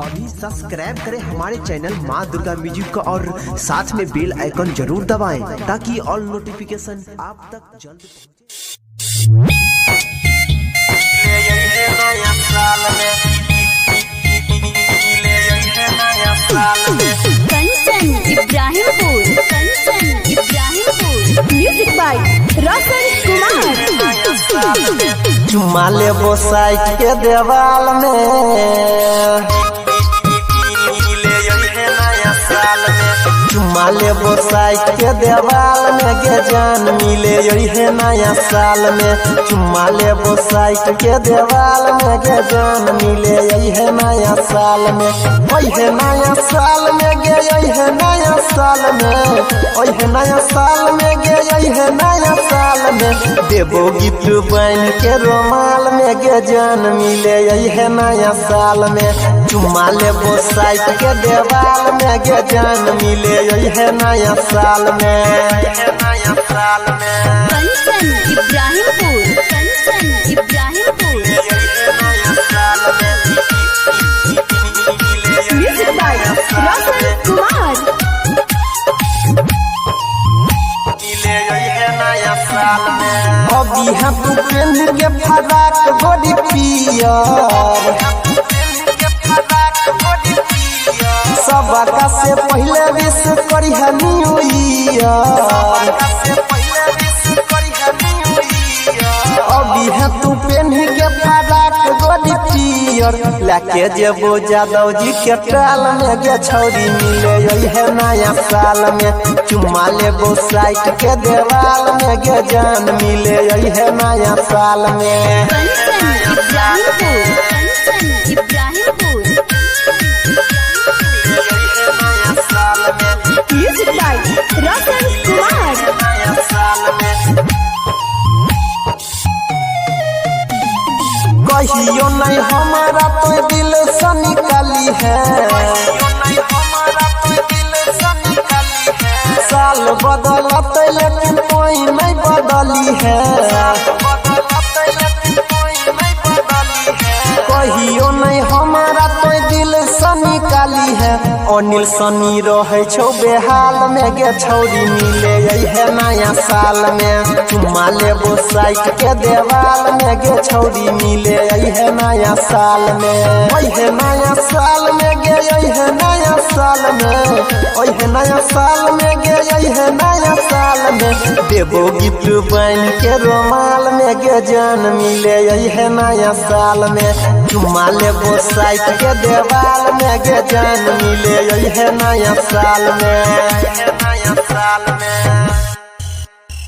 अभी सब्सक्राइब करें हमारे चैनल माँ दुर्गा म्यूजिक को और साथ में बेल आइकन जरूर दबाएं ताकि ऑल नोटिफिकेशन आप तक जल्द कंचन इब्राहिमपुर म्यूजिक बाय रोशन कुमार। चुमा लेबो साइड के देवाल में, चुमा लेबो साइड के देवाल में गे जान मिले यही नया साल में। चुमा लेबो साइड के देवाल में गे जान मिले यही नया साल में। वही नया साल में गे यही नया साल में, वही नया साल में गे यही नया साल में। देबो गिफ्ट बन के रोमाल में गे जान मिले यही नया साल में। चुमा लेबो साइड के देवाल में गे जान मिले यही नया साल में, नया साल में। Kanchan Ibrahimpur music by Roshan Kumar. अभी हम पेन के फराक बड़ी पियर, सबका से पहले विश करी है न्यू ईयर। अभी है तू पेन के फराक बड़ी पियर, लाके जेबो जादव जी के टाल में गे छौरी मिले यही नया साल में। चुमा लेबो साइड के देवाल में गे जान मिले यही नया साल में। Music by Roshan Kumar. कहियो नहीं हमारा तो दिल से निकाली है, साल बदलत लेकिन कोई नहीं बदली है। कहियो नहीं हमारा तो दिल से निकाली है। अनिल सनी रहे छौ बेहाल में गे छौरी मिले यही नया साल में। चुमा लेबो साइड के देवाल में गे छौरी मिले यही नया साल में। वही नया साल में गे यही नया साल में, वही नया साल में गे यही नया साल में। देबो गिफ्ट बन के रोमाल में गे जान मिले यही नया साल में। चुमा लेबो साइड के देवाल में गे जान मिले यही नया साल में।